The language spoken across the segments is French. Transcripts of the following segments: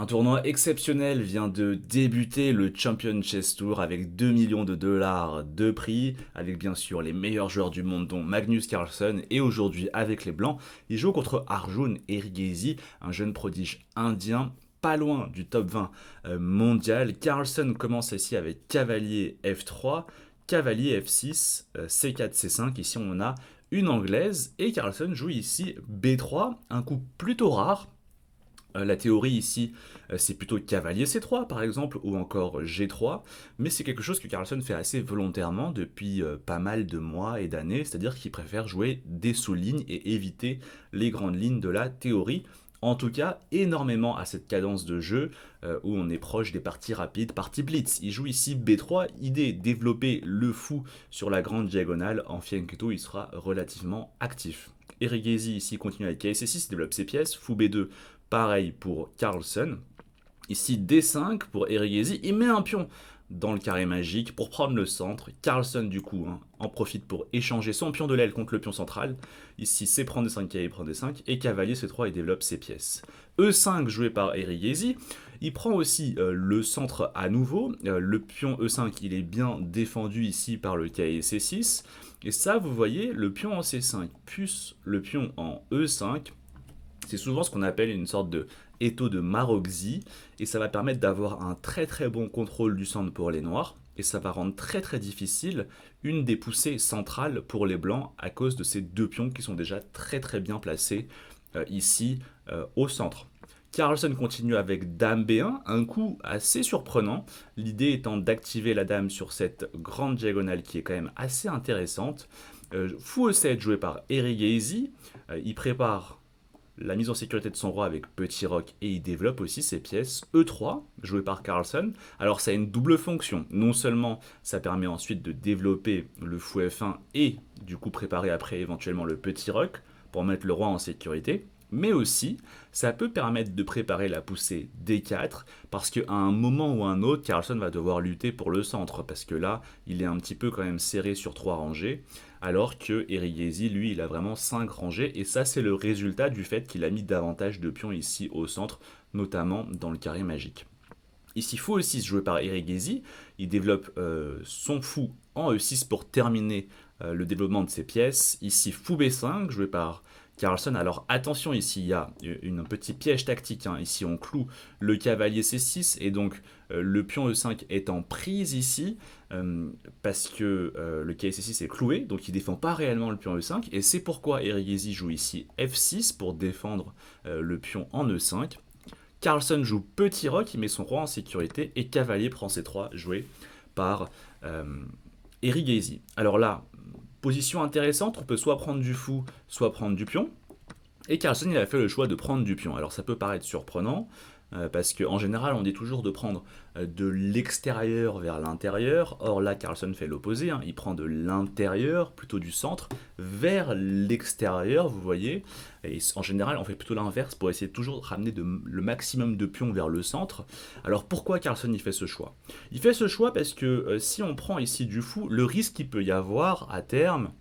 Un tournoi exceptionnel vient de débuter, le Champion Chess Tour, avec 2 millions de dollars de prix, avec bien sûr les meilleurs joueurs du monde dont Magnus Carlsen, et aujourd'hui avec les Blancs, il joue contre Arjun Erigaisi, un jeune prodige indien pas loin du top 20 mondial. Carlsen commence ici avec cavalier F3, cavalier F6, C4, C5, ici on a une anglaise, et Carlsen joue ici B3, un coup plutôt rare. La théorie ici, c'est plutôt cavalier C3 par exemple, ou encore G3, mais c'est quelque chose que Carlsen fait assez volontairement depuis pas mal de mois et d'années, c'est-à-dire qu'il préfère jouer des sous-lignes et éviter les grandes lignes de la théorie. En tout cas, énormément à cette cadence de jeu où on est proche des parties rapides, partie blitz. Il joue ici B3, idée développer le fou sur la grande diagonale. En Fianchetto, il sera relativement actif. Erigesi ici continue avec KC6, développe ses pièces, fou B2, pareil pour Carlsen. Ici D5 pour Erigesi, il met un pion dans le carré magique pour prendre le centre. Carlsen du coup en profite pour échanger son pion de l'aile contre le pion central. Ici c'est prendre D5, cavalier prend D5 et cavalier C3 et développe ses pièces. E5 joué par Erigesi, il prend aussi le centre à nouveau. Le pion E5 il est bien défendu ici par le cavalier C6. Et ça vous voyez le pion en C5 plus le pion en E5. C'est souvent ce qu'on appelle une sorte de étau de Maroczy, et ça va permettre d'avoir un très très bon contrôle du centre pour les noirs, et ça va rendre très très difficile une des poussées centrales pour les blancs à cause de ces deux pions qui sont déjà très très bien placés ici au centre. Carlsen continue avec Dame B1, un coup assez surprenant, l'idée étant d'activer la dame sur cette grande diagonale qui est quand même assez intéressante. Fou E7 joué par Erigesi, il prépare la mise en sécurité de son roi avec Petit Roc et il développe aussi ses pièces E3, jouées par Carlsen. Alors ça a une double fonction. Non seulement ça permet ensuite de développer le fou F1 et du coup préparer après éventuellement le Petit Roc pour mettre le roi en sécurité, mais aussi ça peut permettre de préparer la poussée D4 parce qu'à un moment ou un autre, Carlsen va devoir lutter pour le centre parce que là, il est un petit peu quand même serré sur 3 rangées alors que Erigesi, lui, il a vraiment 5 rangées, et ça, c'est le résultat du fait qu'il a mis davantage de pions ici au centre, notamment dans le carré magique. Ici, fou E6 joué par Erigesi, il développe son fou en E6 pour terminer le développement de ses pièces. Ici, fou B5 joué par Carlsen. Alors attention, ici il y a un petit piège tactique. Ici on cloue le cavalier C6 et donc le pion E5 est en prise ici parce que le cavalier C6 est cloué, donc il défend pas réellement le pion E5 et c'est pourquoi Erigesi joue ici F6 pour défendre le pion en E5. Carlsen joue Petit Roc, il met son roi en sécurité et cavalier prend C3 joué par Erigesi. Alors là, position intéressante, on peut soit prendre du fou, soit prendre du pion. Et Carlsen, il a fait le choix de prendre du pion. Alors ça peut paraître surprenant, parce qu'en général, on dit toujours de prendre de l'extérieur vers l'intérieur. Or là, Carlsen fait l'opposé. Il prend de l'intérieur, plutôt du centre, vers l'extérieur, vous voyez. Et en général, on fait plutôt l'inverse pour essayer de toujours ramener le maximum de pions vers le centre. Alors pourquoi Carlsen il fait ce choix? Il fait ce choix parce que si on prend ici du fou, le risque qu'il peut y avoir à terme,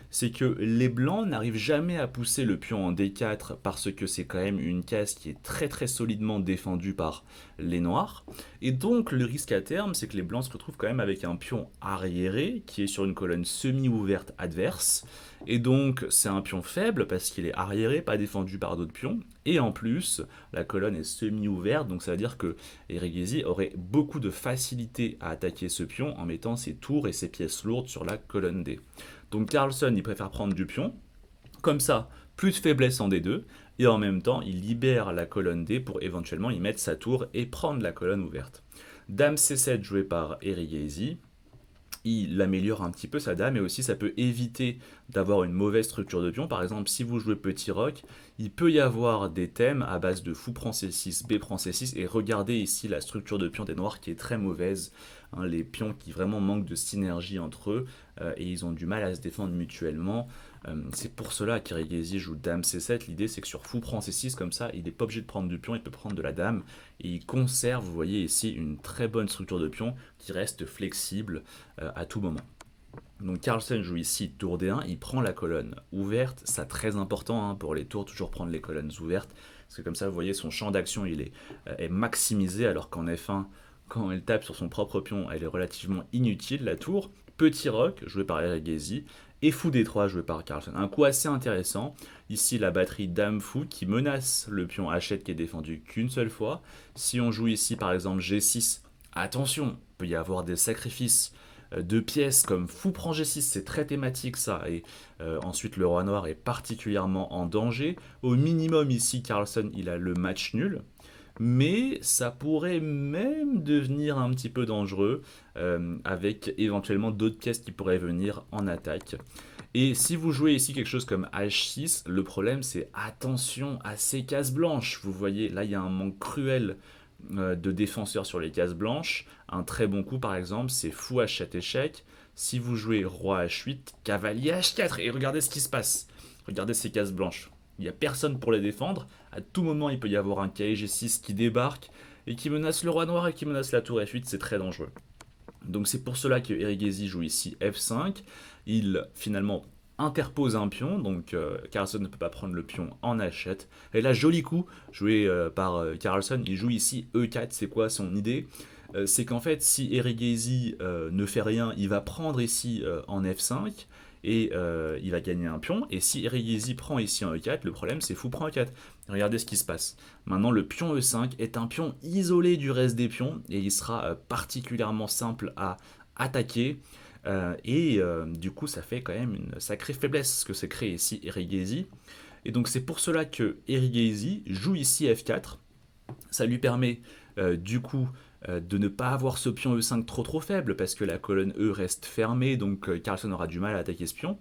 c'est que les blancs n'arrivent jamais à pousser le pion en D4 parce que c'est quand même une case qui est très très solidement défendue par les noirs. Et donc le risque à terme, c'est que les blancs se retrouvent quand même avec un pion arriéré qui est sur une colonne semi-ouverte adverse. Et donc c'est un pion faible parce qu'il est arriéré, pas défendu par d'autres pions. Et en plus, la colonne est semi-ouverte, donc ça veut dire que Erigesi aurait beaucoup de facilité à attaquer ce pion en mettant ses tours et ses pièces lourdes sur la colonne D. Donc Carlsen, il préfère prendre du pion. Comme ça, plus de faiblesse en D2. Et en même temps, il libère la colonne D pour éventuellement y mettre sa tour et prendre la colonne ouverte. Dame C7 jouée par Erigesi. Il améliore un petit peu sa dame et aussi ça peut éviter d'avoir une mauvaise structure de pion. Par exemple, si vous jouez Petit Roc, il peut y avoir des thèmes à base de fou prend C6, B prend C6 et regardez ici la structure de pion des noirs qui est très mauvaise. Les pions qui vraiment manquent de synergie entre eux et ils ont du mal à se défendre mutuellement. C'est pour cela qu'Erigesi joue Dame C7. L'idée c'est que sur fou prend C6 comme ça, il n'est pas obligé de prendre du pion, il peut prendre de la dame et il conserve, vous voyez ici, une très bonne structure de pion qui reste flexible à tout moment. Donc Carlsen joue ici tour D1, il prend la colonne ouverte, c'est très important pour les tours, toujours prendre les colonnes ouvertes, parce que comme ça, vous voyez, son champ d'action, est maximisé, alors qu'en F1, quand elle tape sur son propre pion, elle est relativement inutile, la tour. Petit roc, joué par Erigesi, et fou D3, joué par Carlsen. Un coup assez intéressant. Ici, la batterie Dame Fou qui menace le pion H7 qui est défendu qu'une seule fois. Si on joue ici, par exemple, G6, attention, il peut y avoir des sacrifices de pièces comme fou prend G6, c'est très thématique ça, et ensuite le roi noir est particulièrement en danger. Au minimum ici, Carlsen, il a le match nul, mais ça pourrait même devenir un petit peu dangereux avec éventuellement d'autres pièces qui pourraient venir en attaque. Et si vous jouez ici quelque chose comme H6, le problème c'est attention à ces cases blanches. Vous voyez, là il y a un manque cruel de défenseurs sur les cases blanches. Un très bon coup par exemple, c'est fou H7 échec. Si vous jouez roi H8, cavalier H4, et regardez ce qui se passe. Regardez ces cases blanches. Il n'y a personne pour les défendre. À tout moment, il peut y avoir un KG6 qui débarque et qui menace le roi noir et qui menace la tour F8. C'est très dangereux. Donc c'est pour cela que Erigesi joue ici F5. Il finalement interpose un pion, donc Carlsen ne peut pas prendre le pion en H7. Et là, joli coup joué par Carlsen, il joue ici E4. C'est quoi son idée? C'est qu'en fait, si Erigesi ne fait rien, il va prendre ici en F5 et il va gagner un pion. Et si Erigesi prend ici en E4, le problème c'est fou prend E4. Regardez ce qui se passe. Maintenant, le pion E5 est un pion isolé du reste des pions et il sera particulièrement simple à attaquer. Du coup, ça fait quand même une sacrée faiblesse ce que s'est créé ici Erigesi. Et donc, c'est pour cela que Erigesi joue ici F4. Ça lui permet du coup de ne pas avoir ce pion E5 trop faible parce que la colonne E reste fermée, donc Carlsen aura du mal à attaquer ce pion.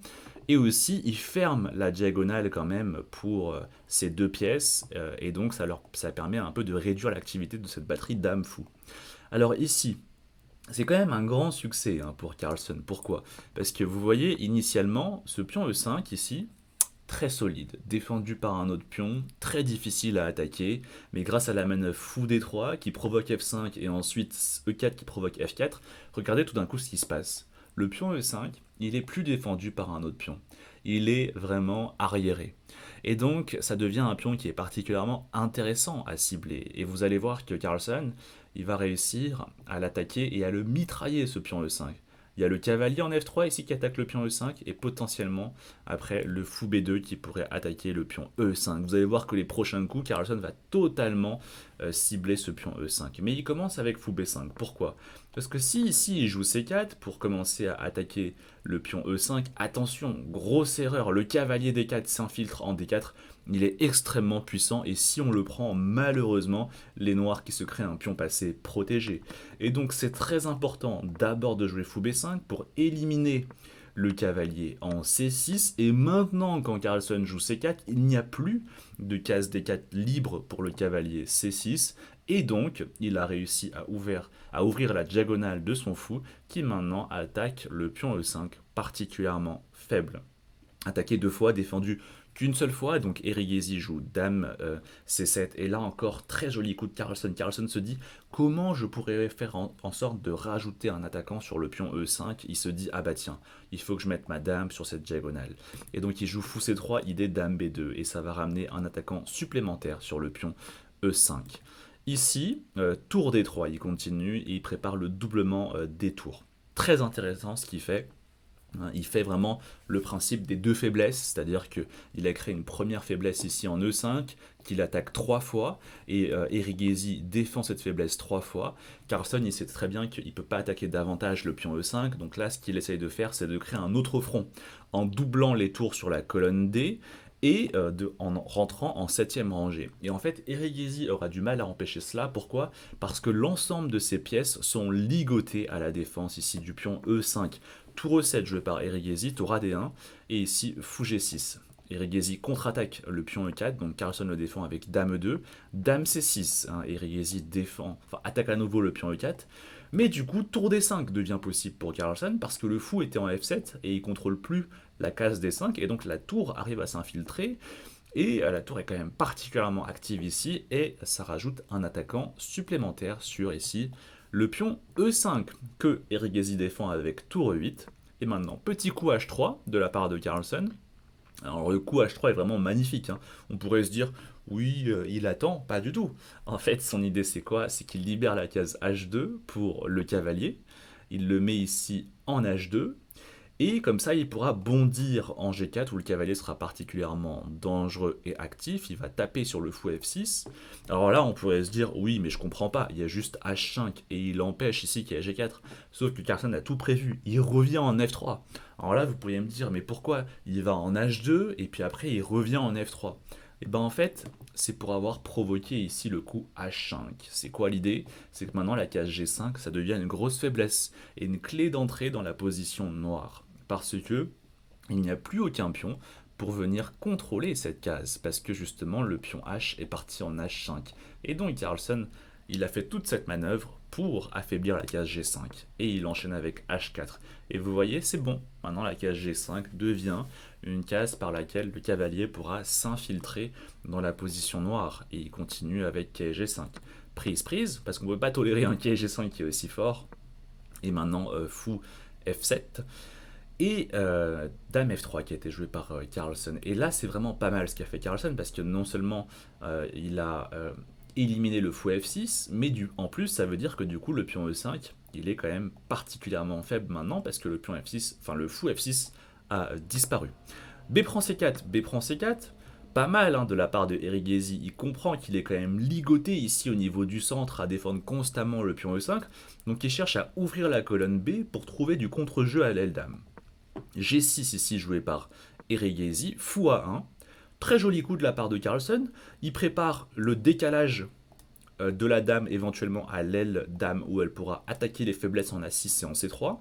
Et aussi, il ferme la diagonale quand même pour ces deux pièces, et donc ça permet un peu de réduire l'activité de cette batterie Dame Fou. Alors ici, c'est quand même un grand succès pour Carlsen. Pourquoi? Parce que vous voyez, initialement, ce pion E5 ici, très solide, défendu par un autre pion, très difficile à attaquer, mais grâce à la manœuvre fou D3 qui provoque F5 et ensuite E4 qui provoque F4, regardez tout d'un coup ce qui se passe. Le pion E5, il est plus défendu par un autre pion. Il est vraiment arriéré. Et donc, ça devient un pion qui est particulièrement intéressant à cibler. Et vous allez voir que Carlsen, il va réussir à l'attaquer et à le mitrailler, ce pion E5. Il y a le cavalier en F3 ici qui attaque le pion E5 et potentiellement après le fou B2 qui pourrait attaquer le pion E5. Vous allez voir que les prochains coups, Carlsen va totalement cibler ce pion E5. Mais il commence avec fou B5. Pourquoi? Parce que si ici il joue C4 pour commencer à attaquer le pion E5, attention, grosse erreur, le cavalier D4 s'infiltre en D4. Il est extrêmement puissant et si on le prend, malheureusement, les noirs qui se créent un pion passé protégé. Et donc c'est très important d'abord de jouer fou B5 pour éliminer le cavalier en C6 et maintenant quand Carlsen joue C4, il n'y a plus de case D4 libre pour le cavalier C6 et donc il a réussi à ouvrir la diagonale de son fou qui maintenant attaque le pion E5 particulièrement faible. Attaqué deux fois, défendu qu'une seule fois, donc Erigesi joue Dame C7, et là encore, très joli coup de Carlsen. Carlsen se dit, comment je pourrais faire en sorte de rajouter un attaquant sur le pion E5? Il se dit, ah bah tiens, il faut que je mette ma Dame sur cette diagonale. Et donc il joue fou C3, idée Dame B2, et ça va ramener un attaquant supplémentaire sur le pion E5. Ici, tour D3, il continue, et il prépare le doublement des tours. Très intéressant ce qu'il fait. Il fait vraiment le principe des deux faiblesses, c'est-à-dire qu'il a créé une première faiblesse ici en E5, qu'il attaque 3 fois, et Erigesi défend cette faiblesse 3 fois. Carlsen, il sait très bien qu'il ne peut pas attaquer davantage le pion E5, donc là, ce qu'il essaye de faire, c'est de créer un autre front, en doublant les tours sur la colonne D, et en rentrant en 7ème rangée. Et en fait, Erigesi aura du mal à empêcher cela. Pourquoi? Parce que l'ensemble de ces pièces sont ligotées à la défense ici du pion E5. Tour E7 joué par Erigesi, tour AD1, et ici fou G6. Erigesi contre-attaque le pion E4, donc Carlsen le défend avec Dame E2, Dame C6, Erigesi attaque à nouveau le pion E4, mais du coup tour D5 devient possible pour Carlsen parce que le fou était en F7 et il contrôle plus la case D5 et donc la tour arrive à s'infiltrer et la tour est quand même particulièrement active ici et ça rajoute un attaquant supplémentaire sur ici le pion E5 que Erigesi défend avec tour E8 et maintenant petit coup H3 de la part de Carlsen. Alors le coup H3 est vraiment magnifique, on pourrait se dire Oui, il attend, pas du tout. En fait, son idée c'est quoi? C'est qu'il libère la case H2 pour le cavalier, il le met ici en H2, et comme ça, il pourra bondir en G4 où le cavalier sera particulièrement dangereux et actif. Il va taper sur le fou F6. Alors là, on pourrait se dire, oui, mais je comprends pas. Il y a juste H5 et il empêche ici qu'il y ait G4. Sauf que Carlsen a tout prévu. Il revient en F3. Alors là, vous pourriez me dire, mais pourquoi il va en H2 et puis après il revient en F3? Et ben en fait, c'est pour avoir provoqué ici le coup H5. C'est quoi l'idée? C'est que maintenant la case G5, ça devient une grosse faiblesse et une clé d'entrée dans la position noire parce que il n'y a plus aucun pion pour venir contrôler cette case, parce que justement le pion H est parti en H5. Et donc Carlsen, il a fait toute cette manœuvre pour affaiblir la case G5, et il enchaîne avec H4. Et vous voyez, c'est bon, maintenant la case G5 devient une case par laquelle le cavalier pourra s'infiltrer dans la position noire, et il continue avec G5. Prise, parce qu'on ne peut pas tolérer un G5 qui est aussi fort, et maintenant fou F7, et Dame F3 qui a été joué par Carlsen. Et là, c'est vraiment pas mal ce qu'a fait Carlsen parce que non seulement il a éliminé le fou F6, mais en plus, ça veut dire que du coup, le pion E5, il est quand même particulièrement faible maintenant parce que le pion F6, enfin le fou F6 a disparu. B prend C4, B prend C4. Pas mal hein, de la part de Erigesi, il comprend qu'il est quand même ligoté ici au niveau du centre à défendre constamment le pion E5, donc il cherche à ouvrir la colonne B pour trouver du contre-jeu à l'aile dame. G6 ici joué par Erigesi, fou A1. Très joli coup de la part de Carlsen. Il prépare le décalage de la dame éventuellement à l'aile dame où elle pourra attaquer les faiblesses en A6 et en C3.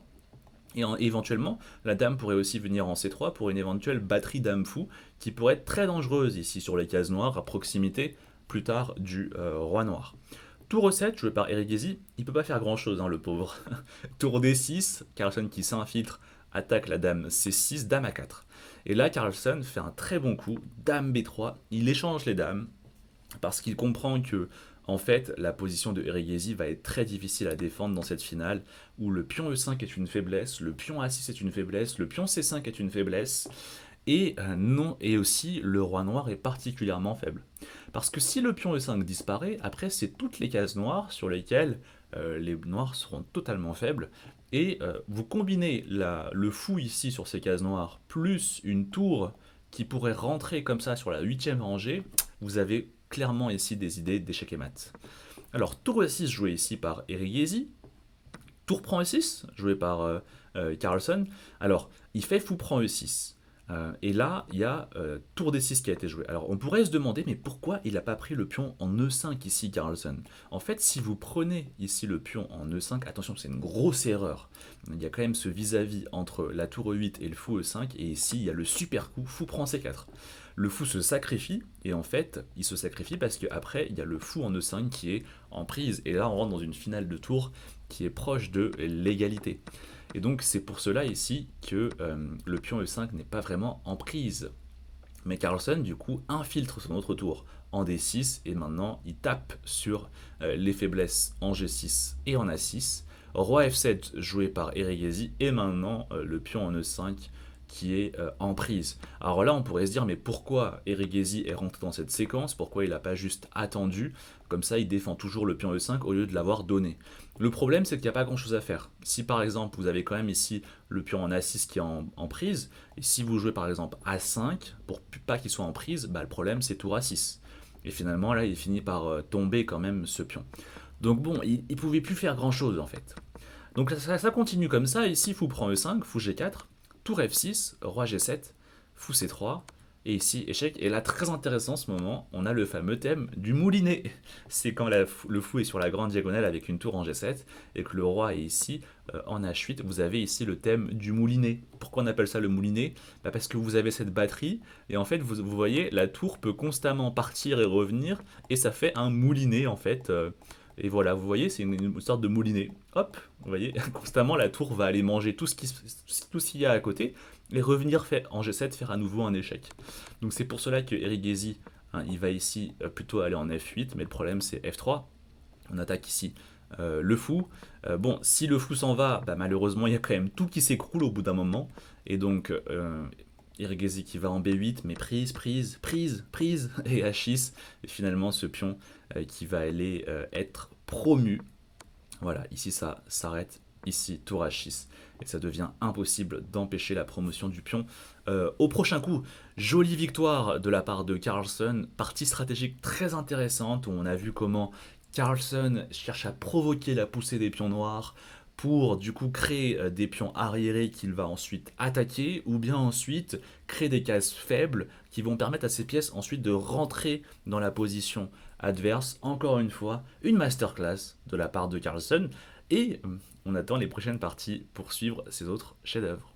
Et éventuellement, la dame pourrait aussi venir en C3 pour une éventuelle batterie dame fou qui pourrait être très dangereuse ici sur les cases noires à proximité plus tard du roi noir. Tour E7 joué par Erigesi, il peut pas faire grand chose hein, le pauvre. Tour D6, Carlsen qui s'infiltre attaque la dame C6, dame A4. Et là, Carlsen fait un très bon coup, dame B3, il échange les dames, parce qu'il comprend que, en fait, la position de Erigesi va être très difficile à défendre dans cette finale, où le pion E5 est une faiblesse, le pion A6 est une faiblesse, le pion C5 est une faiblesse, et non, et aussi le roi noir est particulièrement faible. Parce que si le pion E5 disparaît, après c'est toutes les cases noires sur lesquelles les noirs seront totalement faibles. Et vous combinez le fou ici sur ces cases noires, plus une tour qui pourrait rentrer comme ça sur la 8ème rangée, vous avez clairement ici des idées d'échec et mat. Alors tour E6 joué ici par Erigesi, tour prend E6 joué par Carlsen. Alors il fait fou prend E6. Et là, il y a tour D6 qui a été joué. Alors on pourrait se demander, mais pourquoi il n'a pas pris le pion en E5 ici, Carlsen? En fait, si vous prenez ici le pion en E5, attention, c'est une grosse erreur. Il y a quand même ce vis-à-vis entre la tour E8 et le fou E5, et ici, il y a le super coup, fou prend C4. Le fou se sacrifie, et en fait, il se sacrifie parce qu'après, il y a le fou en E5 qui est en prise. Et là, on rentre dans une finale de tour qui est proche de l'égalité. Et donc c'est pour cela ici que le pion E5 n'est pas vraiment en prise. Mais Carlsen du coup infiltre son autre tour en D6 et maintenant il tape sur les faiblesses en G6 et en A6. Roi F7 joué par Erigesi et maintenant le pion en E5 qui est en prise. Alors là, on pourrait se dire, mais pourquoi Erigesi est rentré dans cette séquence? Pourquoi il n'a pas juste attendu? Comme ça, il défend toujours le pion E5 au lieu de l'avoir donné. Le problème, c'est qu'il n'y a pas grand-chose à faire. Si par exemple, vous avez quand même ici le pion en A6 qui est en prise, et si vous jouez par exemple A5, pour pas qu'il soit en prise, bah, le problème c'est tour A6. Et finalement, là, il finit par tomber quand même ce pion. Donc bon, il ne pouvait plus faire grand-chose en fait. Donc ça continue comme ça, ici fou prend E5, fou G4, tour F6, roi G7, fou C3, et ici échec. Et là, très intéressant en ce moment, on a le fameux thème du moulinet. C'est quand le fou est sur la grande diagonale avec une tour en G7, et que le roi est ici en H8, vous avez ici le thème du moulinet. Pourquoi on appelle ça le moulinet? Bah parce que vous avez cette batterie, et en fait, vous voyez, la tour peut constamment partir et revenir, et ça fait un moulinet en fait. Et voilà, vous voyez, c'est une sorte de moulinet. Hop, vous voyez, constamment la tour va aller manger tout ce qu'il y a à côté et revenir en G7 faire à nouveau un échec. Donc c'est pour cela que Erigesi, hein, il va ici plutôt aller en F8, mais le problème c'est F3. On attaque ici le fou. Bon, si le fou s'en va, bah, malheureusement il y a quand même tout qui s'écroule au bout d'un moment. Et donc Ergezi qui va en B8, mais prise, et H6, et finalement ce pion qui va aller être promu. Voilà, ici ça s'arrête, ici tour H6, et ça devient impossible d'empêcher la promotion du pion. Au prochain coup, jolie victoire de la part de Carlsen, partie stratégique très intéressante, où on a vu comment Carlsen cherche à provoquer la poussée des pions noirs, pour du coup créer des pions arriérés qu'il va ensuite attaquer, ou bien ensuite créer des cases faibles qui vont permettre à ces pièces ensuite de rentrer dans la position adverse. Encore une fois, une masterclass de la part de Carlsen, et on attend les prochaines parties pour suivre ses autres chefs-d'œuvre.